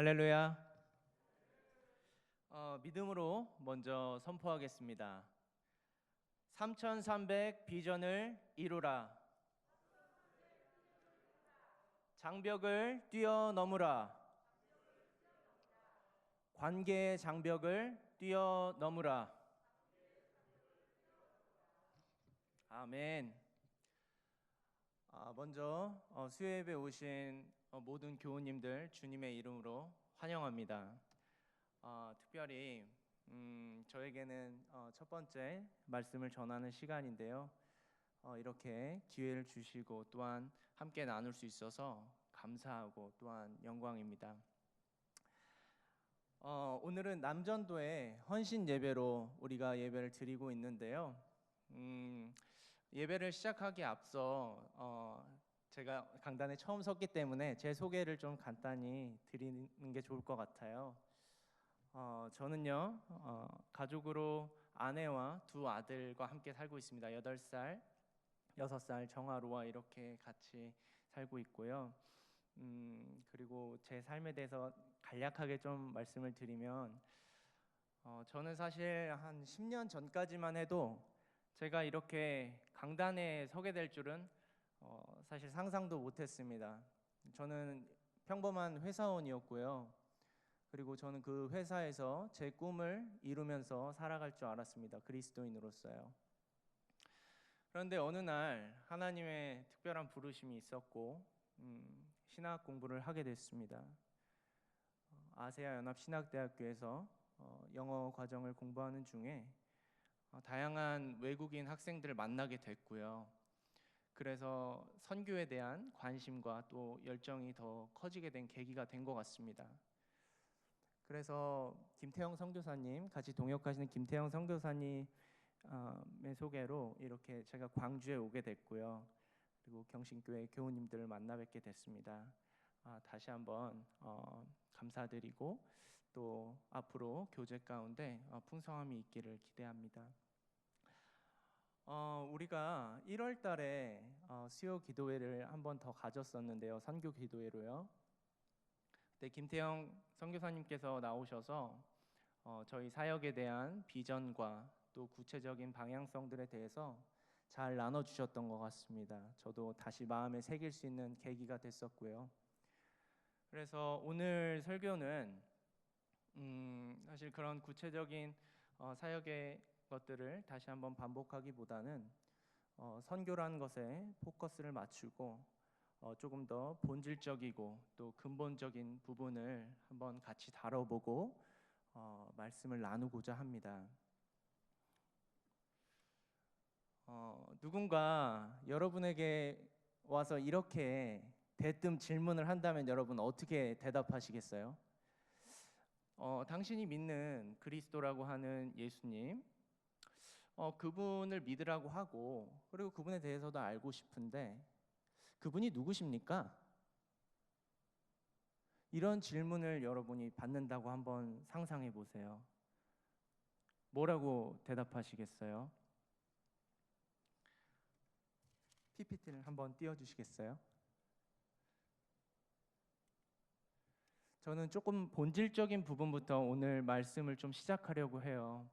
할렐루야. 믿음으로 먼저 선포하겠습니다. 3300 비전을 이루라. 장벽을 뛰어넘으라. 관계의 장벽을 뛰어넘으라. 아멘. 먼저 수요예배 오신 모든 교우님들 주님의 이름으로 환영합니다. 특별히 저에게는 첫 번째 말씀을 전하는 시간인데요. 이렇게 기회를 주시고 또한 함께 나눌 수 있어서 감사하고 또한 영광입니다. 오늘은 남전도의 헌신 예배로 우리가 예배를 드리고 있는데요. 예배를 시작하기에 앞서 제가 강단에 처음 섰기 때문에 제 소개를 좀 간단히 드리는 게 좋을 것 같아요. 저는요 가족으로 아내와 두 아들과 함께 살고 있습니다. 8살, 6살 정아로와 이렇게 같이 살고 있고요. 그리고 제 삶에 대해서 간략하게 좀 말씀을 드리면 저는 사실 한 10년 전까지만 해도 제가 이렇게 강단에 서게 될 줄은 사실 상상도 못했습니다. 저는 평범한 회사원이었고요. 그리고 저는 그 회사에서 제 꿈을 이루면서 살아갈 줄 알았습니다. 그리스도인으로서요. 그런데 어느 날 하나님의 특별한 부르심이 있었고 신학 공부를 하게 됐습니다. 아세아 연합 신학대학교에서 영어 과정을 공부하는 중에 다양한 외국인 학생들을 만나게 됐고요. 그래서 선교에 대한 관심과 또 열정이 더 커지게 된 계기가 된 것 같습니다. 그래서 김태형 선교사님, 같이 동역하시는 김태형 선교사님의 소개로 이렇게 제가 광주에 오게 됐고요. 그리고 경신교회 교우님들을 만나 뵙게 됐습니다. 다시 한번 감사드리고 또 앞으로 교제 가운데 풍성함이 있기를 기대합니다. 우리가 1월 달에 수요 기도회를 한 번 더 가졌었는데요. 선교 기도회로요. 그때 김태형 선교사님께서 나오셔서 저희 사역에 대한 비전과 또 구체적인 방향성들에 대해서 잘 나눠주셨던 것 같습니다. 저도 다시 마음에 새길 수 있는 계기가 됐었고요. 그래서 오늘 설교는 사실 그런 구체적인 사역의 것들을 다시 한번 반복하기보다는 선교라는 것에 포커스를 맞추고 조금 더 본질적이고 또 근본적인 부분을 한번 같이 다뤄보고 말씀을 나누고자 합니다. 누군가 여러분에게 와서 이렇게 대뜸 질문을 한다면 여러분 어떻게 대답하시겠어요? 당신이 믿는 그리스도라고 하는 예수님, 그분을 믿으라고 하고 그리고 그분에 대해서도 알고 싶은데 그분이 누구십니까? 이런 질문을 여러분이 받는다고 한번 상상해 보세요. 뭐라고 대답하시겠어요? PPT를 한번 띄워주시겠어요? 저는 조금 본질적인 부분부터 오늘 말씀을 좀 시작하려고 해요.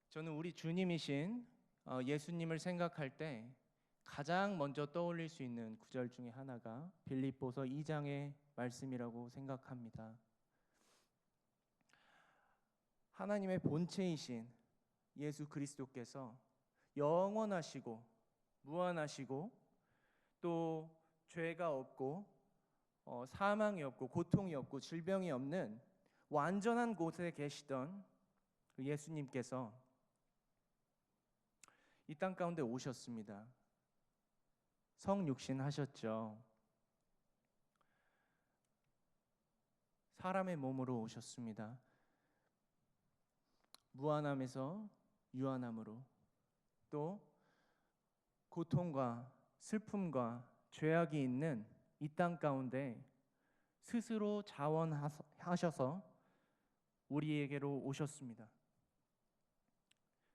저는 우리 주님이신 예수님을 생각할 때 가장 먼저 떠올릴 수 있는 구절 중에 하나가 빌립보서 2장의 말씀이라고 생각합니다. 하나님의 본체이신 예수 그리스도께서 영원하시고 무한하시고 또 죄가 없고 사망이 없고 고통이 없고 질병이 없는 완전한 곳에 계시던 그 예수님께서 이 땅 가운데 오셨습니다. 성육신 하셨죠. 사람의 몸으로 오셨습니다. 무한함에서 유한함으로 또 고통과 슬픔과 죄악이 있는 이 땅 가운데 스스로 자원하셔서 우리에게로 오셨습니다.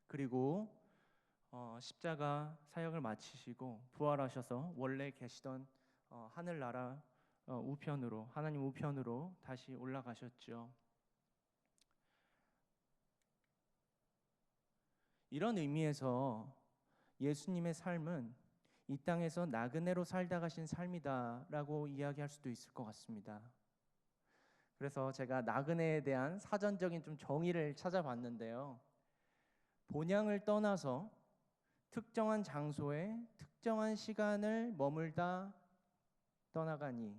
그리고 십자가 사역을 마치시고 부활하셔서 원래 계시던 하늘나라 우편으로, 하나님 우편으로 다시 올라가셨죠. 이런 의미에서 예수님의 삶은 이 땅에서 나그네로 살다 가신 삶이다라고 이야기할 수도 있을 것 같습니다. 그래서 제가 나그네에 대한 사전적인 좀 정의를 찾아봤는데요. 본향을 떠나서 특정한 장소에 특정한 시간을 머물다 떠나가니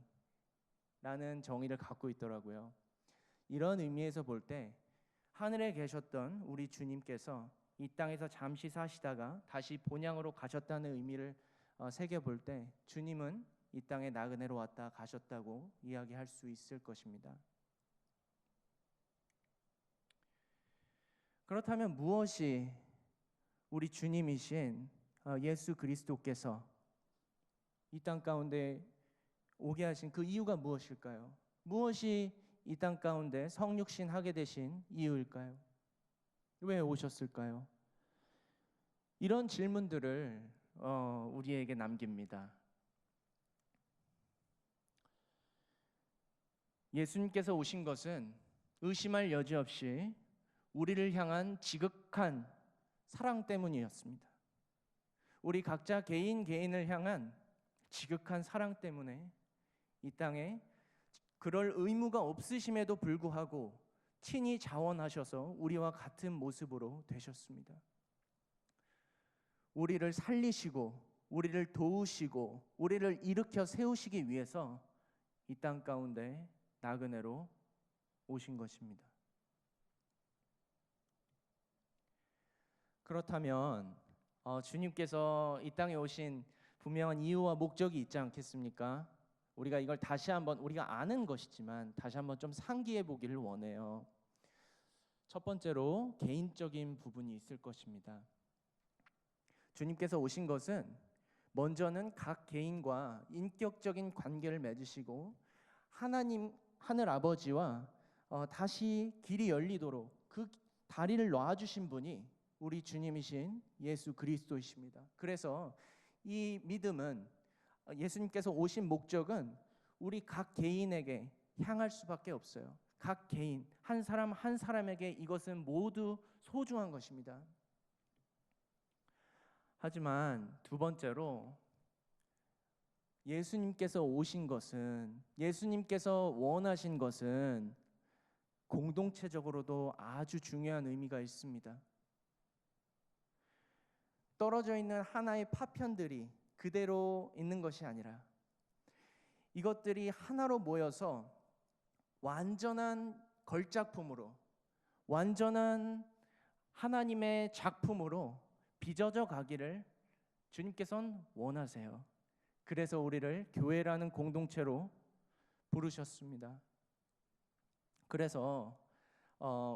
라는 정의를 갖고 있더라고요. 이런 의미에서 볼 때 하늘에 계셨던 우리 주님께서 이 땅에서 잠시 사시다가 다시 본향으로 가셨다는 의미를 새겨볼 때 주님은 이 땅에 나그네로 왔다 가셨다고 이야기할 수 있을 것입니다. 그렇다면 무엇이 우리 주님이신 예수 그리스도께서 이 땅 가운데 오게 하신 그 이유가 무엇일까요? 무엇이 이 땅 가운데 성육신 하게 되신 이유일까요? 왜 오셨을까요? 이런 질문들을 우리에게 남깁니다. 예수님께서 오신 것은 의심할 여지 없이 우리를 향한 지극한 사랑 때문이었습니다. 우리 각자 개인을 향한 지극한 사랑 때문에 이 땅에 그럴 의무가 없으심에도 불구하고 친히 자원하셔서 우리와 같은 모습으로 되셨습니다. 우리를 살리시고 우리를 도우시고 우리를 일으켜 세우시기 위해서 이 땅 가운데 나그네로 오신 것입니다. 그렇다면 주님께서 이 땅에 오신 분명한 이유와 목적이 있지 않겠습니까? 우리가 이걸 다시 한번, 우리가 아는 것이지만 다시 한번 좀 상기해 보기를 원해요. 첫 번째로 개인적인 부분이 있을 것입니다. 주님께서 오신 것은 먼저는 각 개인과 인격적인 관계를 맺으시고 하나님 하늘 아버지와 다시 길이 열리도록 그 다리를 놔주신 분이 우리 주님이신 예수 그리스도이십니다. 그래서 이 믿음은, 예수님께서 오신 목적은 우리 각 개인에게 향할 수밖에 없어요. 각 개인, 한 사람 한 사람에게 이것은 모두 소중한 것입니다. 하지만 두 번째로 예수님께서 오신 것은, 예수님께서 원하신 것은 공동체적으로도 아주 중요한 의미가 있습니다. 떨어져 있는 하나의 파편들이 그대로 있는 것이 아니라 이것들이 하나로 모여서 완전한 걸작품으로, 완전한 하나님의 작품으로 빚어져 가기를 주님께서는 원하세요. 그래서 우리를 교회라는 공동체로 부르셨습니다. 그래서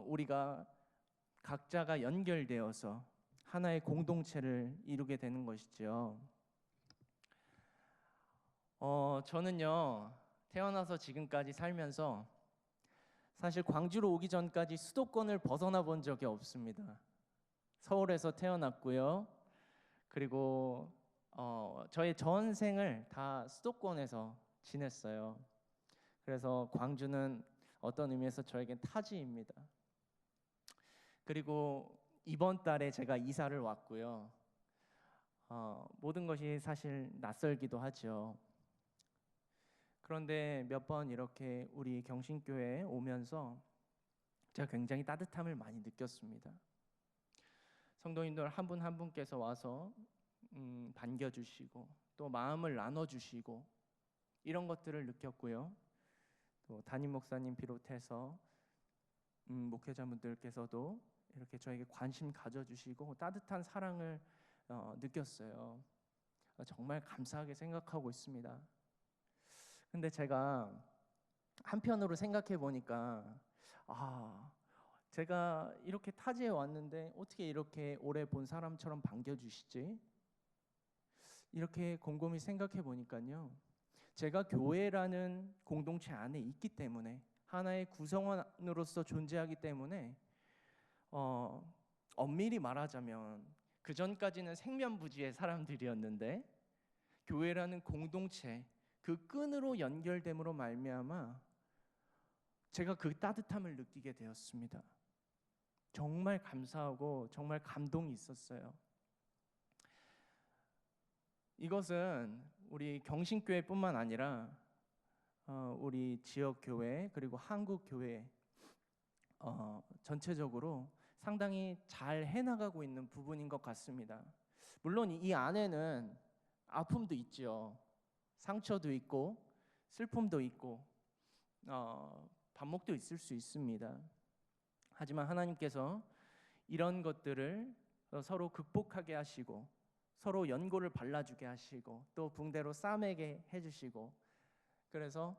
우리가 각자가 연결되어서 하나의 공동체를 이루게 되는 것이죠. 저는요, 태어나서 지금까지 살면서 사실 광주로 오기 전까지 수도권을 벗어나 본 적이 없습니다. 서울에서 태어났고요. 그리고 저의 전생을 다 수도권에서 지냈어요. 그래서 광주는 어떤 의미에서 저에겐 타지입니다. 그리고 이번 달에 제가 이사를 왔고요. 모든 것이 사실 낯설기도 하죠. 그런데 몇 번 이렇게 우리 경신교회에 오면서 제가 굉장히 따뜻함을 많이 느꼈습니다. 성도님들 한 분 한 분께서 와서 반겨주시고 또 마음을 나눠주시고 이런 것들을 느꼈고요. 또 담임 목사님 비롯해서 목회자분들께서도 이렇게 저에게 관심 가져주시고 따뜻한 사랑을 느꼈어요. 정말 감사하게 생각하고 있습니다. 근데 제가 한편으로 생각해 보니까 제가 이렇게 타지에 왔는데 어떻게 이렇게 오래 본 사람처럼 반겨주시지? 이렇게 곰곰이 생각해 보니까요, 제가 교회라는 공동체 안에 있기 때문에, 하나의 구성원으로서 존재하기 때문에 엄밀히 말하자면 그 전까지는 생면부지의 사람들이었는데 교회라는 공동체, 그 그 끈으로 연결됨으로 말미암아 제가 그 따뜻함을 느끼게 되었습니다. 정말 감사하고 정말 감동이 있었어요. 이것은 우리 경신교회뿐만 아니라 우리 지역 교회 그리고 한국 교회 전체적으로 상당히 잘 해나가고 있는 부분인 것 같습니다. 물론 이 안에는 아픔도 있죠. 상처도 있고 슬픔도 있고 반목도 있을 수 있습니다. 하지만 하나님께서 이런 것들을 서로 극복하게 하시고 서로 연고를 발라주게 하시고 또 붕대로 싸매게 해주시고, 그래서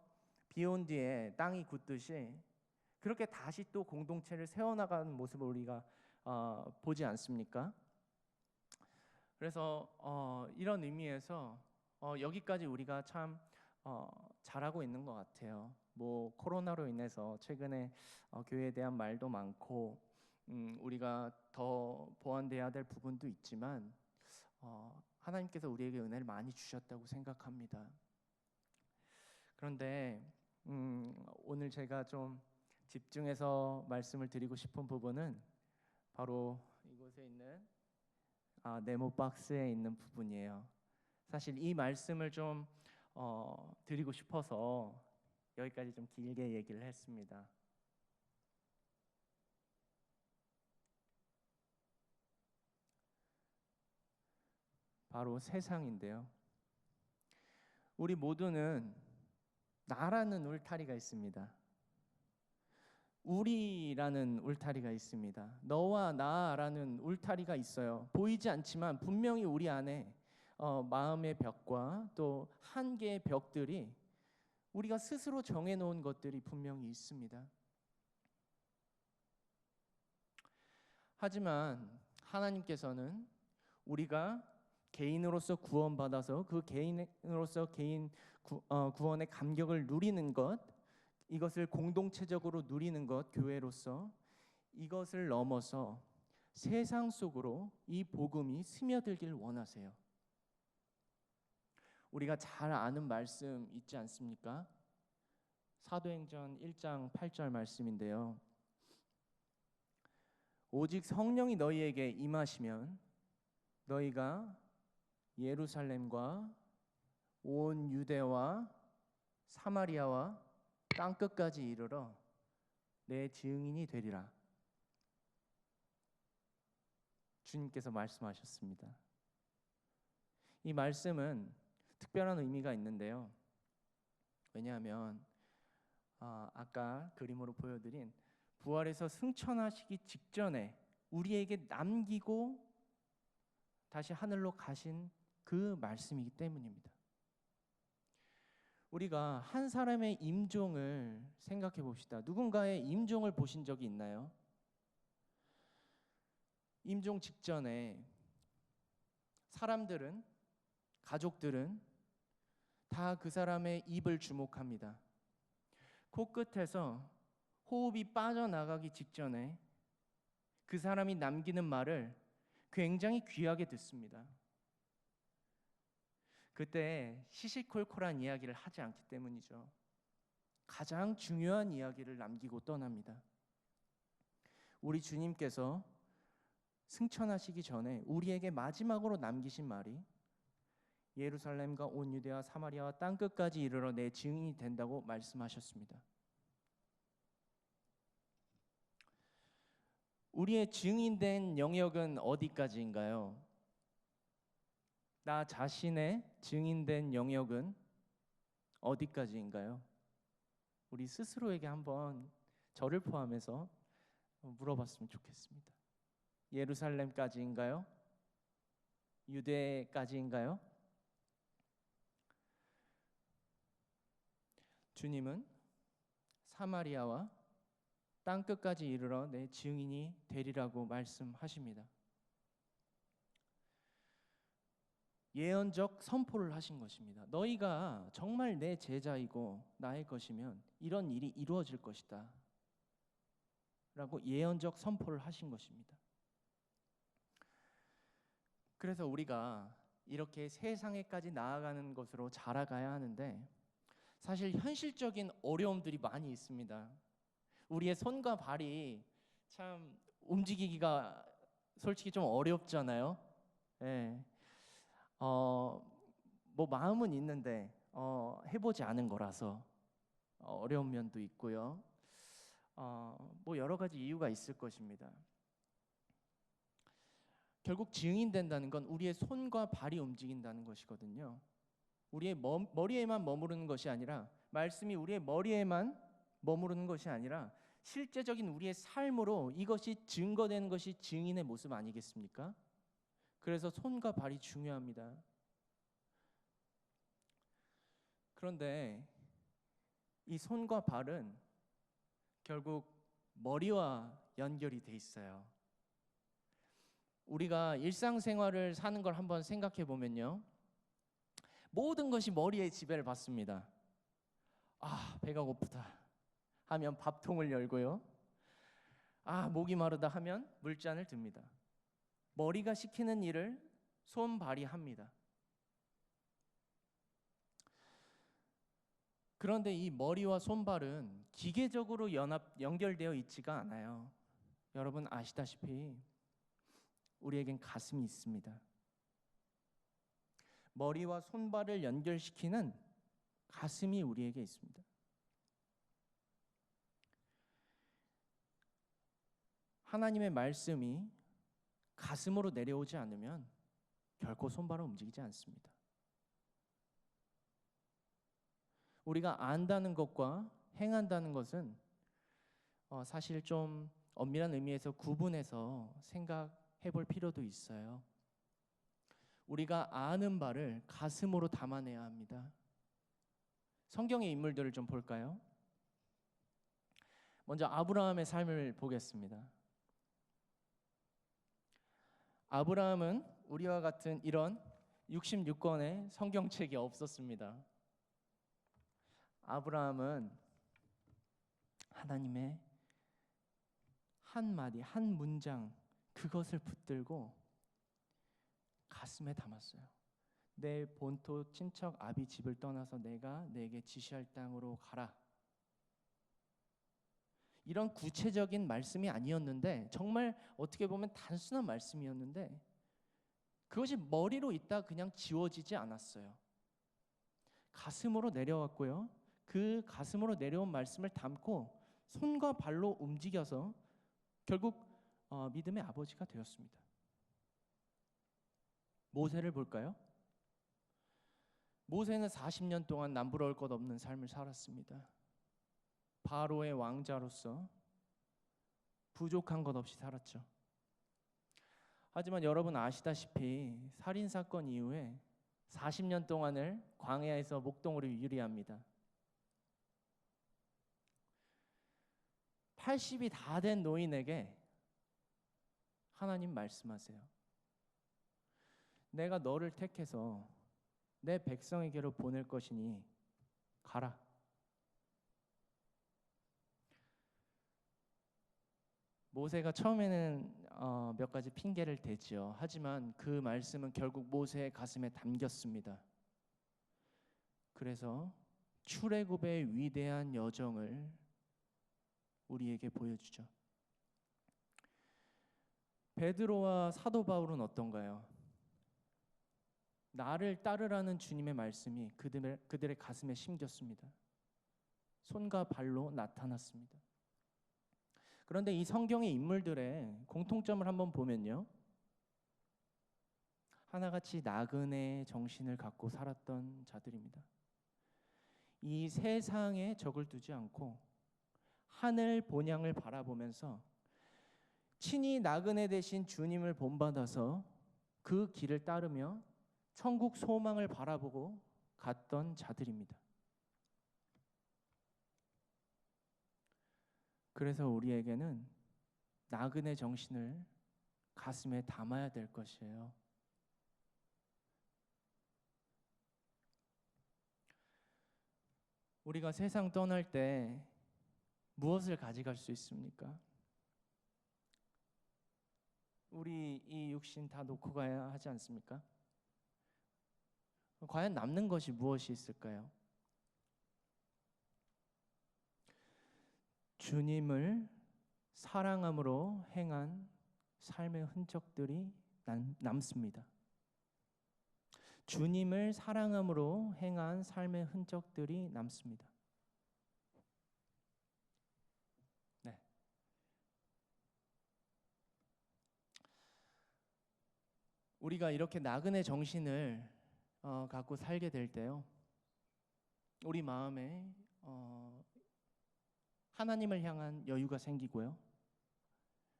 비 온 뒤에 땅이 굳듯이 그렇게 다시 또 공동체를 세워나가는 모습을 우리가 보지 않습니까? 그래서 이런 의미에서 여기까지 우리가 참 잘하고 있는 것 같아요. 뭐 코로나로 인해서 최근에 교회에 대한 말도 많고 우리가 더 보완돼야 될 부분도 있지만 하나님께서 우리에게 은혜를 많이 주셨다고 생각합니다. 그런데 오늘 제가 좀 집중해서 말씀을 드리고 싶은 부분은 바로 이곳에 있는 네모 박스에 있는 부분이에요. 사실 이 말씀을 좀 드리고 싶어서 여기까지 좀 길게 얘기를 했습니다. 바로 세상인데요. 우리 모두는 나라는 울타리가 있습니다. 우리라는 울타리가 있습니다. 너와 나라는 울타리가 있어요. 보이지 않지만 분명히 우리 안에 마음의 벽과 또 한계의 벽들이 우리가 스스로 정해놓은 것들이 분명히 있습니다. 하지만 하나님께서는 우리가 개인으로서 구원받아서 그 개인으로서 개인 구원의 감격을 누리는 것, 이것을 공동체적으로 누리는 것, 교회로서 이것을 넘어서 세상 속으로 이 복음이 스며들길 원하세요. 우리가 잘 아는 말씀 있지 않습니까? 사도행전 1장 8절 말씀인데요. 오직 성령이 너희에게 임하시면 너희가 예루살렘과 온 유대와 사마리아와 땅끝까지 이르러 내 증인이 되리라. 주님께서 말씀하셨습니다. 이 말씀은 특별한 의미가 있는데요. 왜냐하면 아까 그림으로 보여드린 부활에서 승천하시기 직전에 우리에게 남기고 다시 하늘로 가신 그 말씀이기 때문입니다. 우리가 한 사람의 임종을 생각해 봅시다. 누군가의 임종을 보신 적이 있나요? 임종 직전에 사람들은, 가족들은 다 그 사람의 입을 주목합니다. 코끝에서 호흡이 빠져나가기 직전에 그 사람이 남기는 말을 굉장히 귀하게 듣습니다. 그때 시시콜콜한 이야기를 하지 않기 때문이죠. 가장 중요한 이야기를 남기고 떠납니다. 우리 주님께서 승천하시기 전에 우리에게 마지막으로 남기신 말이 예루살렘과 온 유대와 사마리아와 땅끝까지 이르러 내 증인이 된다고 말씀하셨습니다. 우리의 증인된 영역은 어디까지인가요? 나 자신의 증인된 영역은 어디까지인가요? 우리 스스로에게 한번 저를 포함해서 물어봤으면 좋겠습니다. 예루살렘까지인가요? 유대까지인가요? 주님은 사마리아와 땅끝까지 이르러 내 증인이 되리라고 말씀하십니다. 예언적 선포를 하신 것입니다. 너희가 정말 내 제자이고 나의 것이면 이런 일이 이루어질 것이다 라고 예언적 선포를 하신 것입니다. 그래서 우리가 이렇게 세상에까지 나아가는 것으로 자라가야 하는데 사실 현실적인 어려움들이 많이 있습니다. 우리의 손과 발이 참 움직이기가 솔직히 좀 어렵잖아요. 예. 뭐 마음은 있는데 해보지 않은 거라서 어려운 면도 있고요. 뭐 여러 가지 이유가 있을 것입니다. 결국 증인된다는 건 우리의 손과 발이 움직인다는 것이거든요. 우리의 머리에만 머무르는 것이 아니라, 말씀이 우리의 머리에만 머무르는 것이 아니라 실제적인 우리의 삶으로 이것이 증거되는 것이 증인의 모습 아니겠습니까? 그래서 손과 발이 중요합니다. 그런데 이 손과 발은 결국 머리와 연결이 돼 있어요. 우리가 일상생활을 사는 걸 한번 생각해 보면요, 모든 것이 머리에 지배를 받습니다. 배가 고프다 하면 밥통을 열고요, 목이 마르다 하면 물잔을 듭니다. 머리가 시키는 일을 손발이 합니다. 그런데 이 머리와 손발은 기계적으로 연결되어 있지가 않아요. 여러분 아시다시피 우리에겐 가슴이 있습니다. 머리와 손발을 연결시키는 가슴이 우리에게 있습니다. 하나님의 말씀이 가슴으로 내려오지 않으면 결코 손발은 움직이지 않습니다. 우리가 안다는 것과 행한다는 것은 사실 좀 엄밀한 의미에서 구분해서 생각해 볼 필요도 있어요. 우리가 아는 바를 가슴으로 담아내야 합니다. 성경의 인물들을 좀 볼까요? 먼저 아브라함의 삶을 보겠습니다. 아브라함은 우리와 같은 이런 66권의 성경책이 없었습니다. 아브라함은 하나님의 한마디, 한 문장, 그것을 붙들고 가슴에 담았어요. 내 본토 친척 아비 집을 떠나서 내가 내게 지시할 땅으로 가라. 이런 구체적인 말씀이 아니었는데, 정말 어떻게 보면 단순한 말씀이었는데 그것이 머리로 있다 그냥 지워지지 않았어요. 가슴으로 내려왔고요, 그 가슴으로 내려온 말씀을 담고 손과 발로 움직여서 결국 믿음의 아버지가 되었습니다. 모세를 볼까요? 모세는 40년 동안 남부러울 것 없는 삶을 살았습니다. 바로의 왕자로서 부족한 것 없이 살았죠. 하지만 여러분 아시다시피 살인사건 이후에 40년 동안을 광야에서 목동으로 유리합니다. 80이 다 된 노인에게 하나님 말씀하세요. 내가 너를 택해서 내 백성에게로 보낼 것이니 가라. 모세가 처음에는 몇 가지 핑계를 대지요. 하지만 그 말씀은 결국 모세의 가슴에 담겼습니다. 그래서 출애굽의 위대한 여정을 우리에게 보여주죠. 베드로와 사도 바울은 어떤가요? 나를 따르라는 주님의 말씀이 그들의 가슴에 심겼습니다. 손과 발로 나타났습니다. 그런데 이 성경의 인물들의 공통점을 한번 보면요, 하나같이 나그네 정신을 갖고 살았던 자들입니다. 이 세상에 적을 두지 않고 하늘 본향을 바라보면서 친히 나그네 되신 주님을 본받아서 그 길을 따르며 천국 소망을 바라보고 갔던 자들입니다. 그래서 우리에게는 나그네 정신을 가슴에 담아야 될 것이에요. 우리가 세상 떠날 때 무엇을 가져갈 수 있습니까? 우리 이 육신 다 놓고 가야 하지 않습니까? 과연 남는 것이 무엇이 있을까요? 주님을 사랑함으로 행한 삶의 흔적들이 남습니다. 주님을 사랑함으로 행한 삶의 흔적들이 남습니다. 네. 우리가 이렇게 나그네 정신을 갖고 살게 될 때요, 우리 마음에 하나님을 향한 여유가 생기고요,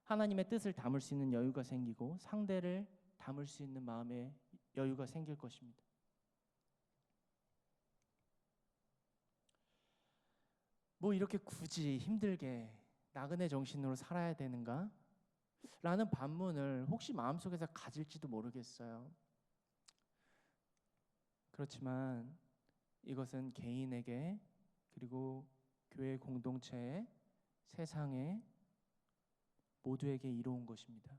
하나님의 뜻을 담을 수 있는 여유가 생기고 상대를 담을 수 있는 마음의 여유가 생길 것입니다. 뭐 이렇게 굳이 힘들게 나그네 정신으로 살아야 되는가? 라는 반문을 혹시 마음속에서 가질지도 모르겠어요. 그렇지만 이것은 개인에게, 그리고 교회 공동체에, 세상에, 모두에게 이로운 것입니다.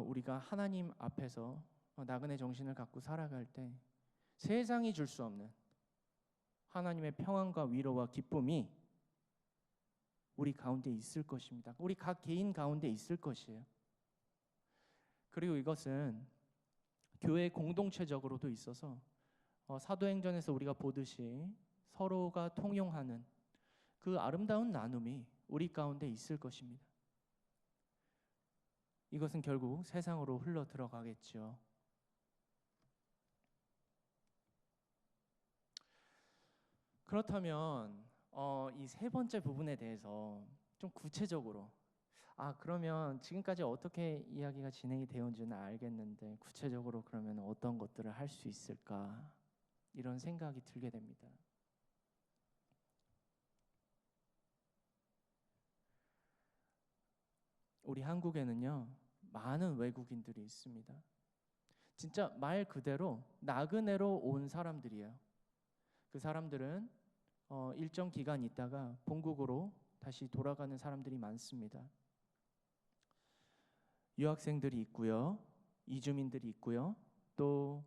우리가 하나님 앞에서 나그네 정신을 갖고 살아갈 때 세상이 줄 수 없는 하나님의 평안과 위로와 기쁨이 우리 가운데 있을 것입니다. 우리 각 개인 가운데 있을 것이에요. 그리고 이것은 교회 공동체적으로도 있어서 사도행전에서 우리가 보듯이 서로가 통용하는 그 아름다운 나눔이 우리 가운데 있을 것입니다. 이것은 결국 세상으로 흘러 들어가겠죠. 그렇다면 이 세 번째 부분에 대해서 좀 구체적으로, 그러면 지금까지 어떻게 이야기가 진행이 되었는지는 알겠는데 구체적으로 그러면 어떤 것들을 할 수 있을까, 이런 생각이 들게 됩니다. 우리 한국에는요, 많은 외국인들이 있습니다. 진짜 말 그대로 나그네로 온 사람들이에요. 그 사람들은 일정 기간 있다가 본국으로 다시 돌아가는 사람들이 많습니다. 유학생들이 있고요, 이주민들이 있고요, 또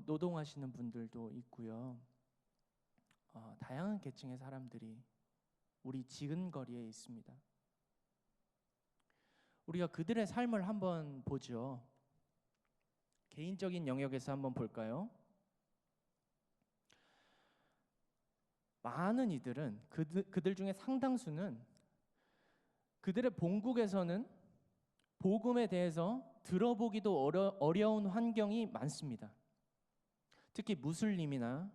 노동하시는 분들도 있고요. 다양한 계층의 사람들이 우리 지근거리에 있습니다. 우리가 그들의 삶을 한번 보죠. 개인적인 영역에서 한번 볼까요? 많은 이들은 그들 중에 상당수는 그들의 본국에서는 복음에 대해서 들어보기도 어려운 환경이 많습니다. 특히 무슬림이나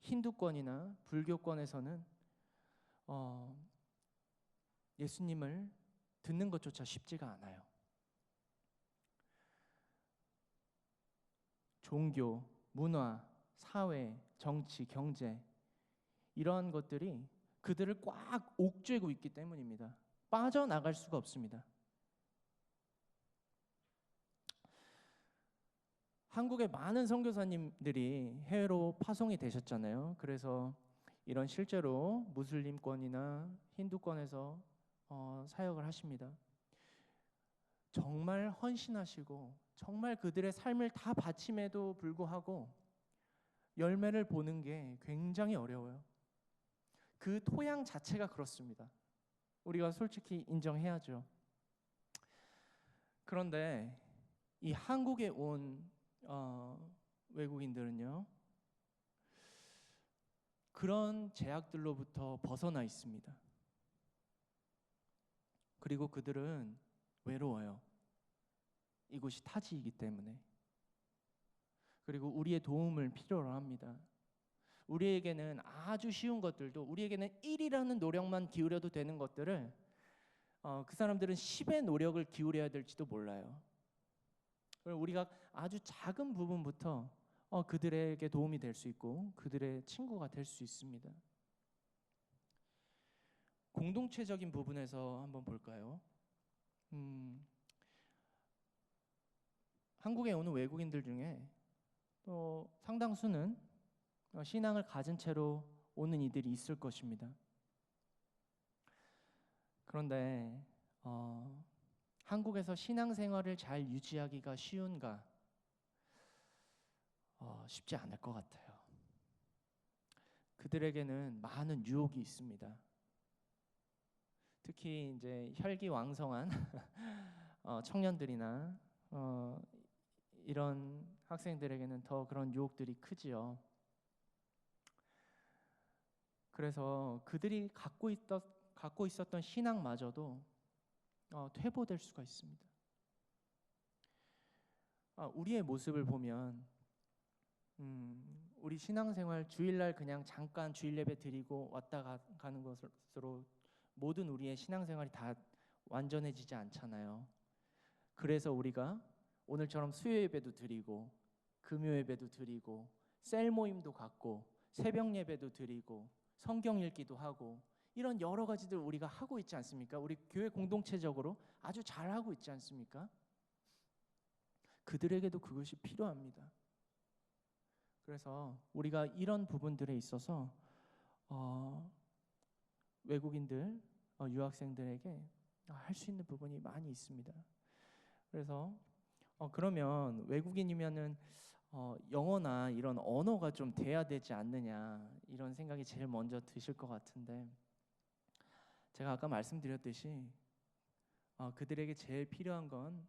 힌두권이나 불교권에서는 예수님을 듣는 것조차 쉽지가 않아요. 종교, 문화, 사회, 정치, 경제, 이러한 것들이 그들을 꽉 옥죄고 있기 때문입니다. 빠져나갈 수가 없습니다. 한국의 많은 선교사님들이 해외로 파송이 되셨잖아요. 그래서 이런 실제로 무슬림권이나 힌두권에서 사역을 하십니다. 정말 헌신하시고 정말 그들의 삶을 다 바침에도 불구하고 열매를 보는 게 굉장히 어려워요. 그 토양 자체가 그렇습니다. 우리가 솔직히 인정해야죠. 그런데 이 한국에 온 외국인들은요, 그런 제약들로부터 벗어나 있습니다. 그리고 그들은 외로워요. 이곳이 타지이기 때문에. 그리고 우리의 도움을 필요로 합니다. 우리에게는 아주 쉬운 것들도, 우리에게는 1이라는 노력만 기울여도 되는 것들을 그 사람들은 10의 노력을 기울여야 될지도 몰라요. 우리가 아주 작은 부분부터 그들에게 도움이 될 수 있고 그들의 친구가 될 수 있습니다. 공동체적인 부분에서 한번 볼까요? 한국에 오는 외국인들 중에 또 상당수는 신앙을 가진 채로 오는 이들이 있을 것입니다. 그런데 한국에서 신앙생활을 잘 유지하기가 쉬운가? 쉽지 않을 것 같아요. 그들에게는 많은 유혹이 있습니다. 특히 이제 혈기왕성한 청년들이나 이런 학생들에게는 더 그런 유혹들이 크지요. 그래서 그들이 갖고 있었던 신앙마저도 퇴보될 수가 있습니다. 우리의 모습을 보면 우리 신앙생활 주일날 그냥 잠깐 주일 예배 드리고 왔다 가는 것으로 모든 우리의 신앙생활이 다 완전해지지 않잖아요. 그래서 우리가 오늘처럼 수요 예배도 드리고 금요 예배도 드리고 셀 모임도 갖고 새벽 예배도 드리고 성경 읽기도 하고 이런 여러 가지들 우리가 하고 있지 않습니까? 우리 교회 공동체적으로 아주 잘하고 있지 않습니까? 그들에게도 그것이 필요합니다. 그래서 우리가 이런 부분들에 있어서 외국인들, 유학생들에게 할 수 있는 부분이 많이 있습니다. 그래서 그러면 외국인이면은 영어나 이런 언어가 좀 돼야 되지 않느냐 이런 생각이 제일 먼저 드실 것 같은데, 제가 아까 말씀드렸듯이 그들에게 제일 필요한 건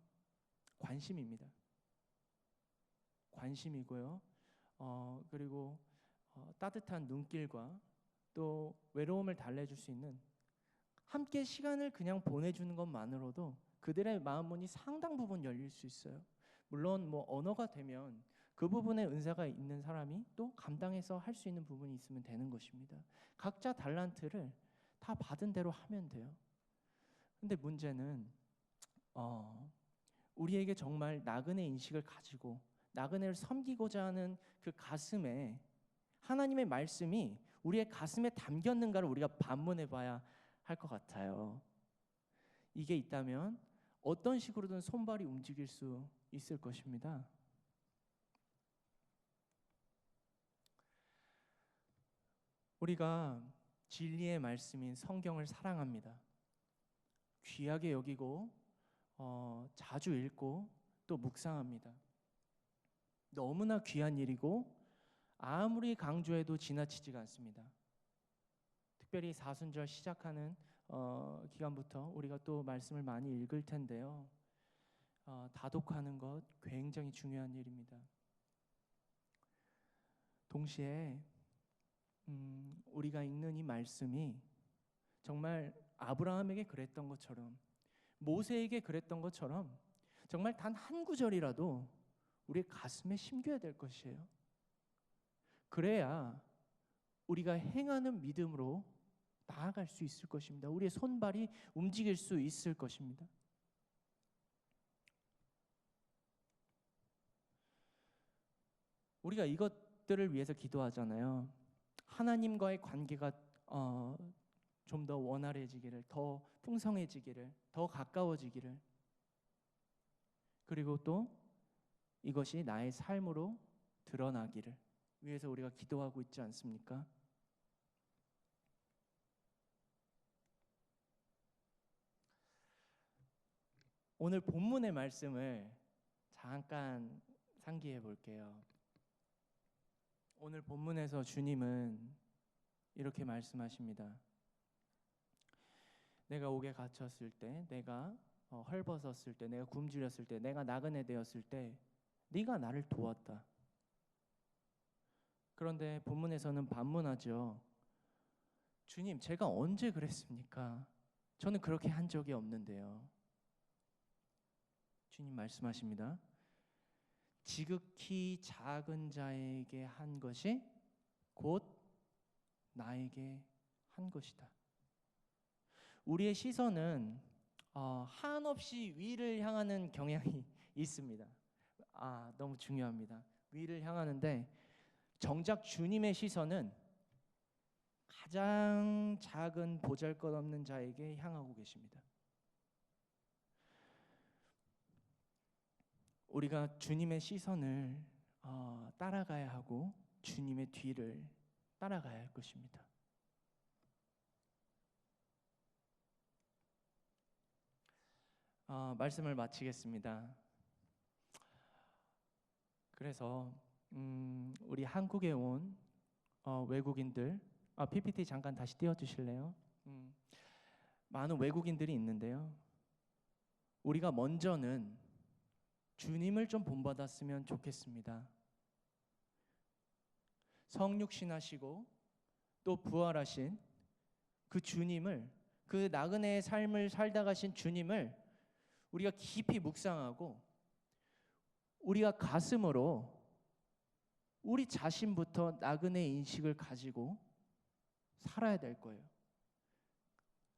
관심입니다. 관심이고요. 그리고 따뜻한 눈길과 또 외로움을 달래줄 수 있는 함께 시간을 그냥 보내주는 것만으로도 그들의 마음 문이 상당 부분 열릴 수 있어요. 물론 뭐 언어가 되면 그 부분에 은사가 있는 사람이 또 감당해서 할 수 있는 부분이 있으면 되는 것입니다. 각자 달란트를 다 받은 대로 하면 돼요. 근데 문제는 우리에게 정말 나그네 인식을 가지고 나그네를 섬기고자 하는 그 가슴에 하나님의 말씀이 우리의 가슴에 담겼는가를 우리가 반문해 봐야 할 것 같아요. 이게 있다면 어떤 식으로든 손발이 움직일 수 있을 것입니다. 우리가 진리의 말씀인 성경을 사랑합니다. 귀하게 여기고 자주 읽고 또 묵상합니다. 너무나 귀한 일이고 아무리 강조해도 지나치지가 않습니다. 특별히 사순절 시작하는 기간부터 우리가 또 말씀을 많이 읽을 텐데요. 다독하는 것 굉장히 중요한 일입니다. 동시에 우리가 읽는 이 말씀이 정말 아브라함에게 그랬던 것처럼 모세에게 그랬던 것처럼 정말 단 한 구절이라도 우리의 가슴에 심겨야 될 것이에요. 그래야 우리가 행하는 믿음으로 나아갈 수 있을 것입니다. 우리의 손발이 움직일 수 있을 것입니다. 우리가 이것들을 위해서 기도하잖아요. 하나님과의 관계가 좀 더 원활해지기를, 더 풍성해지기를, 더 가까워지기를, 그리고 또 이것이 나의 삶으로 드러나기를 위해서 우리가 기도하고 있지 않습니까? 오늘 본문의 말씀을 잠깐 상기해 볼게요. 오늘 본문에서 주님은 이렇게 말씀하십니다. 내가 옥에 갇혔을 때, 내가 헐벗었을 때, 내가 굶주렸을 때, 내가 나그네 되었을 때 네가 나를 도왔다. 그런데 본문에서는 반문하죠. 주님, 제가 언제 그랬습니까? 저는 그렇게 한 적이 없는데요. 주님 말씀하십니다. 지극히 작은 자에게 한 것이 곧 나에게 한 것이다. 우리의 시선은 한없이 위를 향하는 경향이 있습니다. 너무 중요합니다. 위를 향하는데 정작 주님의 시선은 가장 작은 보잘것없는 자에게 향하고 계십니다. 우리가 주님의 시선을 따라가야 하고 주님의 뒤를 따라가야 할 것입니다. 말씀을 마치겠습니다. 그래서 우리 한국에 온 외국인들, PPT 잠깐 다시 띄워주실래요? 많은 외국인들이 있는데요. 우리가 먼저는 주님을 좀 본받았으면 좋겠습니다. 성육신하시고 또 부활하신 그 주님을, 그 나그네의 삶을 살다 가신 주님을 우리가 깊이 묵상하고 우리가 가슴으로 우리 자신부터 나그네 인식을 가지고 살아야 될 거예요.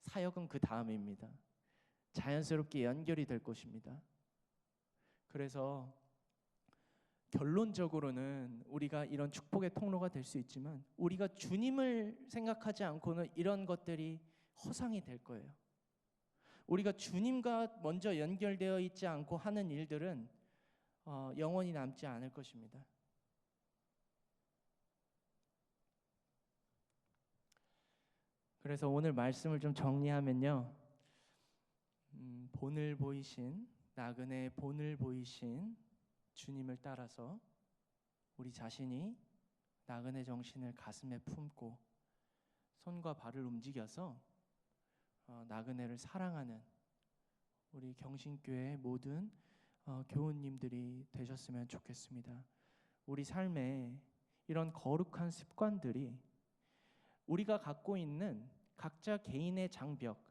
사역은 그 다음입니다. 자연스럽게 연결이 될 것입니다. 그래서 결론적으로는 우리가 이런 축복의 통로가 될 수 있지만 우리가 주님을 생각하지 않고는 이런 것들이 허상이 될 거예요. 우리가 주님과 먼저 연결되어 있지 않고 하는 일들은 영원히 남지 않을 것입니다. 그래서 오늘 말씀을 좀 정리하면요, 본을 보이신, 나그네의 본을 보이신 주님을 따라서 우리 자신이 나그네 정신을 가슴에 품고 손과 발을 움직여서 나그네를 사랑하는 우리 경신교회 모든 교우님들이 되셨으면 좋겠습니다. 우리 삶에 이런 거룩한 습관들이 우리가 갖고 있는 각자 개인의 장벽,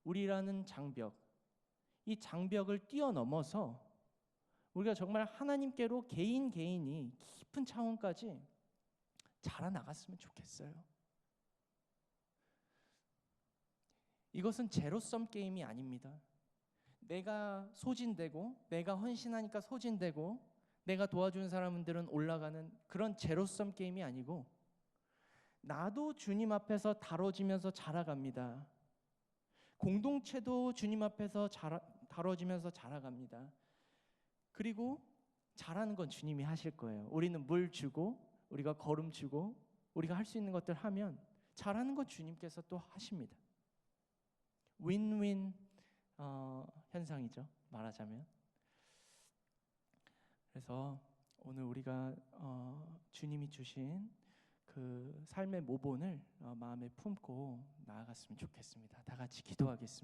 우리라는 장벽, 이 장벽을 뛰어넘어서 우리가 정말 하나님께로 개인이 깊은 차원까지 자라나갔으면 좋겠어요. 이것은 제로섬 게임이 아닙니다. 내가 소진되고 내가 헌신하니까 소진되고 내가 도와준 사람들은 올라가는 그런 제로섬 게임이 아니고 나도 주님 앞에서 다뤄지면서 자라갑니다. 공동체도 주님 앞에서 다뤄지면서 자라갑니다. 그리고 자라는 건 주님이 하실 거예요. 우리는 물 주고 우리가 걸음 주고 우리가 할 수 있는 것들 하면 자라는 건 주님께서 또 하십니다. 윈윈 현상이죠, 말하자면. 그래서 오늘 우리가 주님이 주신 그 삶의 모본을 마음에 품고 나아갔으면 좋겠습니다. 다 같이 기도하겠습니다.